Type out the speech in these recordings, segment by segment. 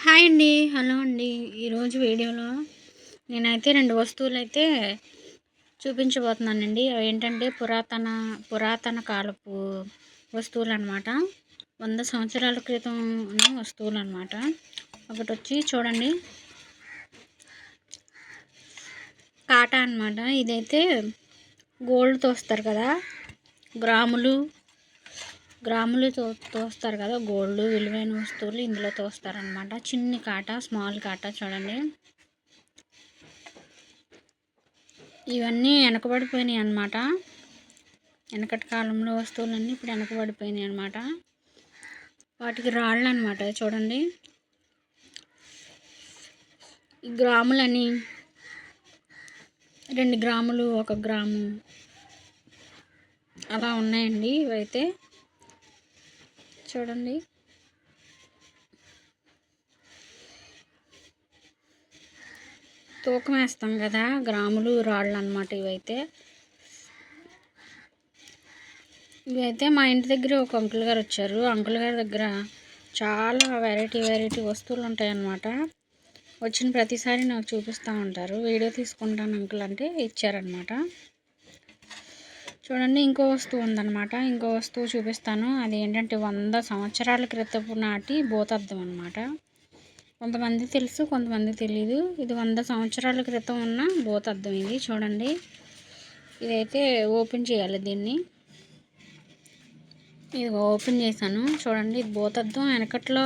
Hi అండి, hello అండి. ఈరోజు వీడియోలో నేనైతే 2 వస్తువులు అయితే చూపించబోతున్నానండి. అవి ఏంటంటే పురాతన కాలపు వస్తువులు అనమాట. 100 సంవత్సరాల క్రితం ఉన్న వస్తువులు అనమాట. ఒకటి వచ్చి చూడండి, కాటా అనమాట. ఇదైతే గోల్డ్ తోస్తారు కదా, గ్రాములు తోస్తారు కదా, గోల్డ్ విలువైన వస్తువులు ఇందులో తోస్తారనమాట. చిన్ని కాటా, స్మాల్ కాటా చూడండి. ఇవన్నీ వెనకబడిపోయినాయి అనమాట. వెనకటి కాలంలో వస్తువులన్నీ ఇప్పుడు వెనకబడిపోయినాయి అనమాట. వాటికి రాళ్ళు అనమాట చూడండి. ఈ గ్రాములని 2 గ్రాములు, 1 గ్రాము అలా ఉన్నాయండి. ఇవైతే చూడండి. తూకం వేస్తాం కదా, గ్రాములు రాళ్ళు అనమాట. ఇవైతే మా ఇంటి దగ్గర ఒక అంకుల్ గారు వచ్చారు. అంకుల్ గారి దగ్గర చాలా వెరైటీ వస్తువులు ఉంటాయన్నమాట. వచ్చిన ప్రతిసారి నాకు చూపిస్తూ ఉంటారు. వీడియో తీసుకుంటాను అంకుల్ అంటే ఇచ్చారనమాట. చూడండి, ఇంకో వస్తువు ఉందన్నమాట. ఇంకో వస్తువు చూపిస్తాను. అది ఏంటంటే 100 సంవత్సరాల క్రితపు నాటి భూతద్దం అనమాట. కొంతమంది తెలుసు, కొంతమంది తెలీదు. ఇది 100 సంవత్సరాల క్రితం ఉన్న భూతద్దం. ఇది చూడండి. ఇదైతే ఓపెన్ చేయాలి. దీన్ని ఇది ఓపెన్ చేశాను చూడండి. ఇది భూతద్దం. వెనకట్లో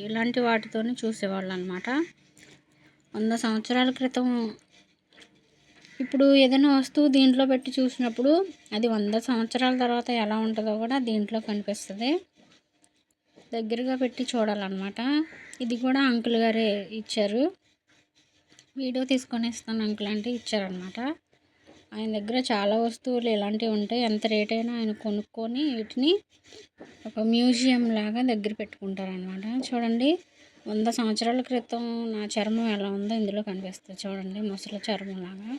ఇలాంటి వాటితోనే చూసేవాళ్ళు అనమాట. 100 సంవత్సరాల క్రితం. ఇప్పుడు ఏదైనా వస్తువు దీంట్లో పెట్టి చూసినప్పుడు అది 100 సంవత్సరాల తర్వాత ఎలా ఉంటుందో కూడా దీంట్లో కనిపిస్తుంది. దగ్గరగా పెట్టి చూడాలన్నమాట. ఇది కూడా అంకుల్ గారే ఇచ్చారు. వీడియో తీసుకొని ఇస్తాను అంకుల్ అంటే ఇచ్చారనమాట. ఆయన దగ్గర చాలా వస్తువులు ఇలాంటివి ఉంటాయి. ఎంత రేట్ అయినా ఆయన కొనుక్కొని వీటిని ఒక మ్యూజియం లాగా దగ్గర పెట్టుకుంటారనమాట. చూడండి, 100 సంవత్సరాల క్రితం నా చర్మం ఎలా ఉందో ఇందులో కనిపిస్తుంది. చూడండి, ముసలి చర్మం లాగా.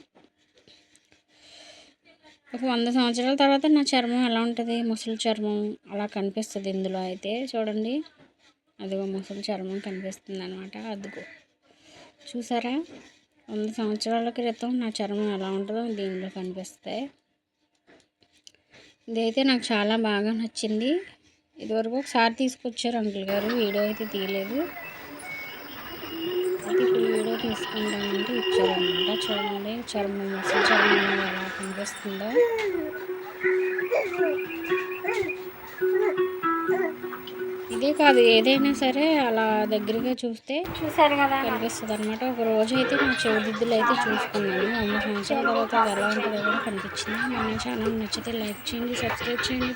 ఒక 100 సంవత్సరాల తర్వాత నా చర్మం ఎలా ఉంటుంది, ముసలి చర్మం అలా కనిపిస్తుంది ఇందులో అయితే. చూడండి, అదిగో ముసలి చర్మం కనిపిస్తుంది అనమాట. అదిగో చూసారా, 100 సంవత్సరాల క్రితం నా చర్మం ఎలా ఉంటుందో దీనిలో కనిపిస్తాయి. ఇదైతే నాకు చాలా బాగా నచ్చింది. ఇదివరకు ఒకసారి తీసుకొచ్చారు అంకుల్ గారు, వీడియో అయితే తీయలేదు. అయితే ఇప్పుడు వీడియో తీసుకుంటామంటే ఇచ్చారనమాట. చూడండి, చర్మం ముసలి చర్మం ఎలా కనిపిస్తుందో. ఇదే కాదు, ఏదైనా సరే అలా దగ్గరగా చూస్తే చూసారు కదా కనిపిస్తుంది అనమాట. ఒక రోజు అయితే నా చెవిదిద్దులు అయితే చూసుకున్నాను. 100 సంవత్సరాల తర్వాత అది ఎలా ఉంటుందో కూడా కనిపించింది. మన ఛానల్ నచ్చితే లైక్ చేయండి, సబ్స్క్రైబ్ చేయండి.